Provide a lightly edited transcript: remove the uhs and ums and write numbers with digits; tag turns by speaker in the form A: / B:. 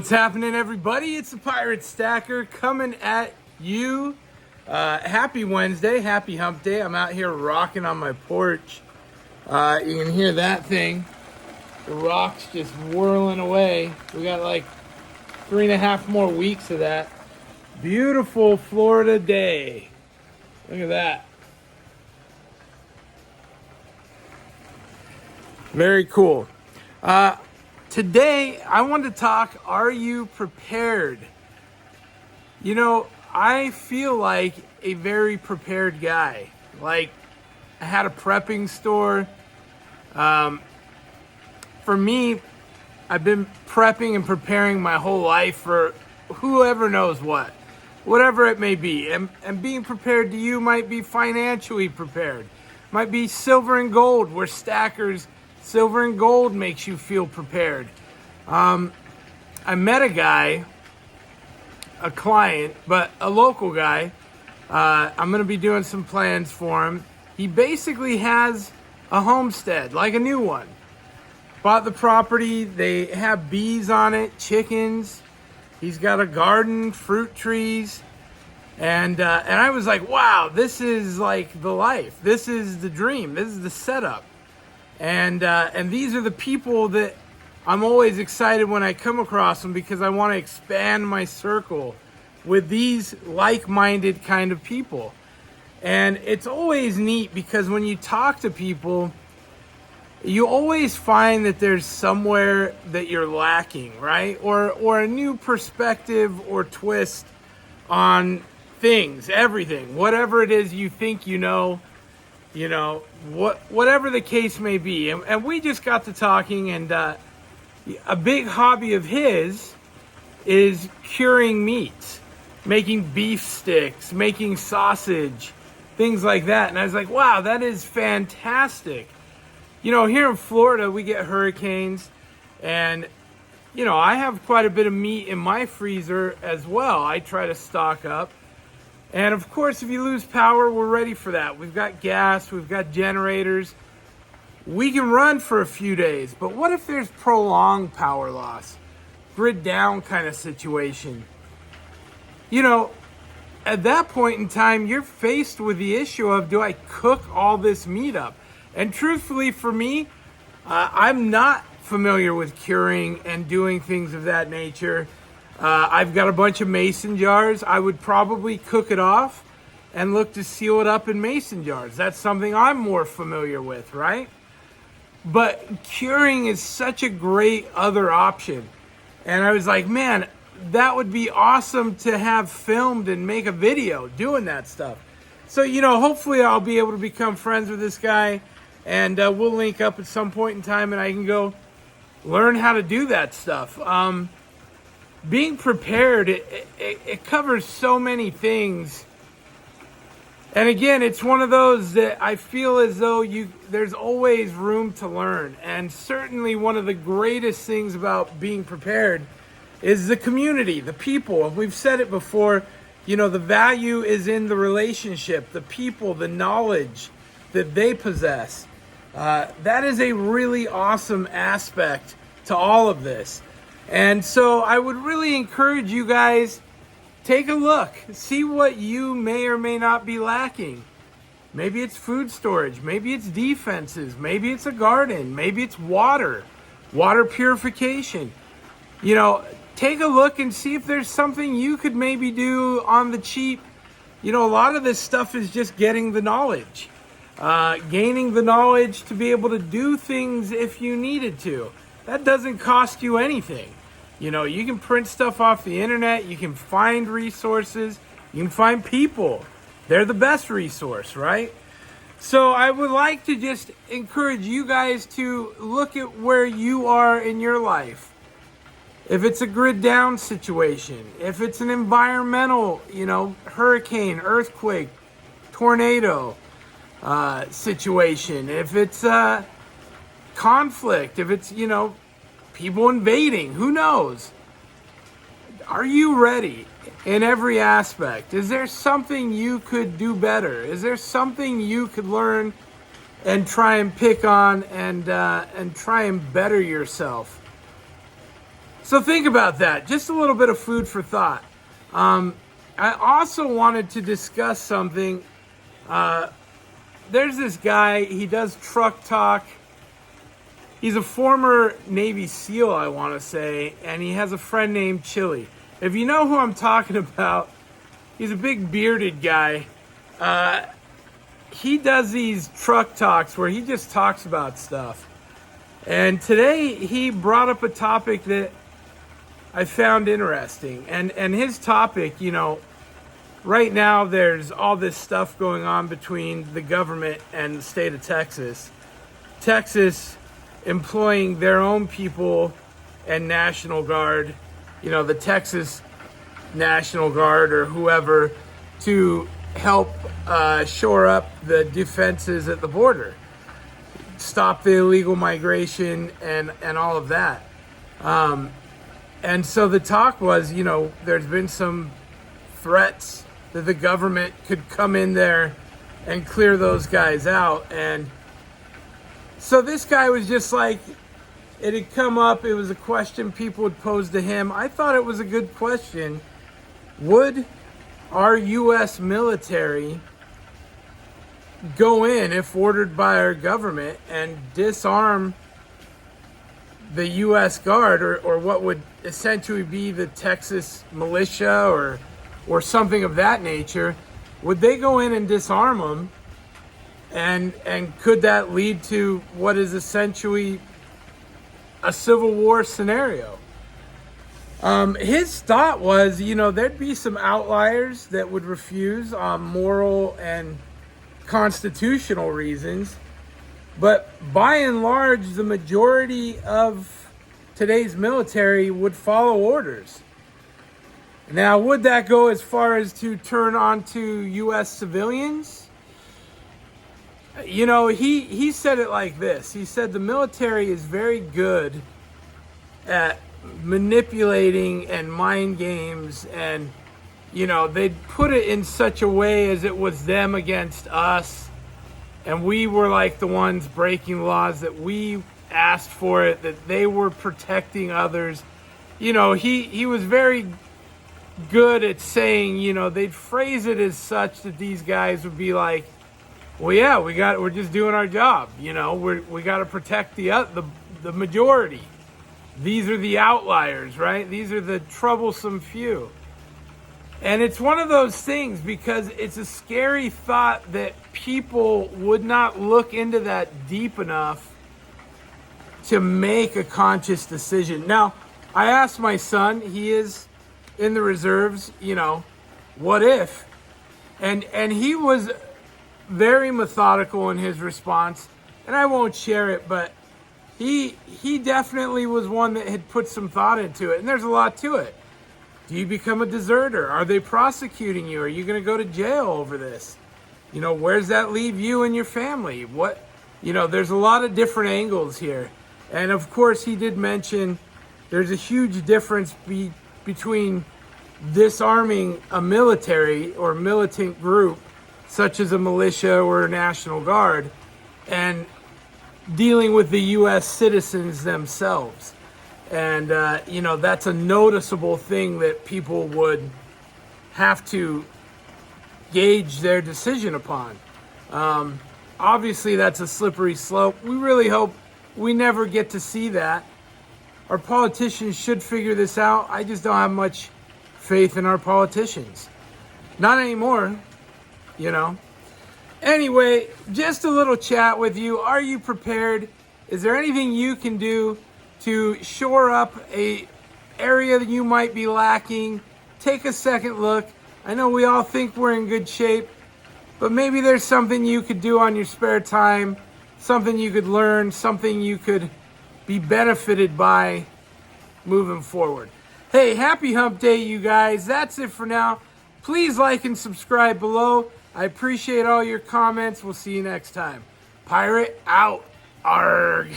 A: What's happening, everybody? It's the Pirate Stacker coming at you. Happy Wednesday, happy hump day. I'm out here rocking on my porch. You can hear that thing. The rocks just whirling away. We got like 3.5 more weeks of that. Beautiful Florida day. Look at that. Very cool. Today, I want to talk, are you prepared? You know, I feel like a very prepared guy. Like, I had a prepping store. For me, I've been prepping and preparing my whole life for whoever knows what. Whatever it may be. And being prepared to you might be financially prepared. Might be silver and gold. We're stackers. Silver and gold makes you feel prepared. I met a guy, a client, but a local guy. I'm going to be doing some plans for him. He basically has a homestead, like a new one. Bought the property. They have bees on it, chickens. He's got a garden, fruit trees. And I was like, wow, this is like the life. This is the dream. This is the setup. And these are the people that I'm always excited when I come across them, because I want to expand my circle with these like-minded kind of people. And it's always neat because when you talk to people, you always find that there's somewhere that you're lacking, right? Or a new perspective or twist on things, everything, whatever it is you think you know, whatever the case may be. And we just got to talking, and a big hobby of his is curing meats, making beef sticks, making sausage, things like that. And I was like, wow, that is fantastic. You know, here in Florida, we get hurricanes, and, you know, I have quite a bit of meat in my freezer as well. I try to stock up. And of course, if you lose power, we're ready for that. We've got gas, we've got generators. We can run for a few days, but what if there's prolonged power loss? Grid down kind of situation. You know, at that point in time, you're faced with the issue of, do I cook all this meat up? And truthfully, for me, I'm not familiar with curing and doing things of that nature. I've got a bunch of mason jars. I would probably cook it off and look to seal it up in mason jars. That's something I'm more familiar with, right? But curing is such a great other option. And I was like, man, that would be awesome to have filmed and make a video doing that stuff. So, you know, hopefully I'll be able to become friends with this guy, and we'll link up at some point in time, and I can go learn how to do that stuff. Being prepared, it covers so many things. And again, it's one of those that I feel as though there's always room to learn. And certainly one of the greatest things about being prepared is the community, the people. And we've said it before, you know, the value is in the relationship, the people, the knowledge that they possess. That is a really awesome aspect to all of this. And so I would really encourage you guys, take a look, see what you may or may not be lacking. Maybe it's food storage, maybe it's defenses, maybe it's a garden, maybe it's water purification. You know, take a look and see if there's something you could maybe do on the cheap. You know, a lot of this stuff is just getting the knowledge, gaining the knowledge to be able to do things if you needed to. That doesn't cost you anything. You know, you can print stuff off the internet. You can find resources. You can find people. They're the best resource, right? So I would like to just encourage you guys to look at where you are in your life. If it's a grid down situation, if it's an environmental, you know, hurricane, earthquake, tornado situation, if it's conflict, if it's, you know, people invading, who knows? Are you ready in every aspect? Is there something you could do better? Is there something you could learn and try and pick on and try and better yourself? So think about that. Just a little bit of food for thought. I also wanted to discuss something. There's this guy, he does truck talk. He's a former Navy SEAL, I want to say, and he has a friend named Chili. If you know who I'm talking about, he's a big bearded guy. He does these truck talks where he just talks about stuff. And today he brought up a topic that I found interesting. And his topic, you know, right now there's all this stuff going on between the government and the state of Texas. Texas employing their own people and National Guard, you know, the Texas National Guard or whoever, to help shore up the defenses at the border, stop the illegal migration and all of that. And so the talk was, you know, there's been some threats that the government could come in there and clear those guys out. And so this guy was just like, it had come up, it was a question people would pose to him. I thought it was a good question. Would our U.S. military go in, if ordered by our government, and disarm the U.S. Guard, or what would essentially be the Texas militia or something of that nature? Would they go in and disarm them? And could that lead to what is essentially a civil war scenario? His thought was, you know, there'd be some outliers that would refuse on moral and constitutional reasons, but by and large, the majority of today's military would follow orders. Now, would that go as far as to turn on to U.S. civilians? You know, he said it like this. He said the military is very good at manipulating and mind games, and, you know, they'd put it in such a way as it was them against us, and we were like the ones breaking laws, that we asked for it, that they were protecting others. You know, he was very good at saying, you know, they'd phrase it as such that these guys would be like, well, yeah, we're just doing our job. You know, we got to protect the majority. These are the outliers, right? These are the troublesome few. And it's one of those things, because it's a scary thought that people would not look into that deep enough to make a conscious decision. Now, I asked my son, he is in the reserves, you know, what if? And he was very methodical in his response, and I won't share it, but he definitely was one that had put some thought into it. And there's a lot to it. Do you become a deserter? Are they prosecuting you? Are you going to go to jail over this? You know, where's that leave you and your family? What, you know, there's a lot of different angles here. And of course, he did mention there's a huge difference between disarming a military or militant group, such as a militia or a National Guard, and dealing with the U.S. citizens themselves. And, you know, that's a noticeable thing that people would have to gauge their decision upon. Obviously, that's a slippery slope. We really hope we never get to see that. Our politicians should figure this out. I just don't have much faith in our politicians. Not anymore, you know. Anyway, just a little chat with you. Are you prepared? Is there anything you can do to shore up a area that you might be lacking? Take a second look. I know we all think we're in good shape, but maybe there's something you could do on your spare time, something you could learn, something you could be benefited by moving forward. Hey, happy hump day, you guys. That's it for now. Please like and subscribe below. I appreciate all your comments. We'll see you next time. Pirate out. Arg.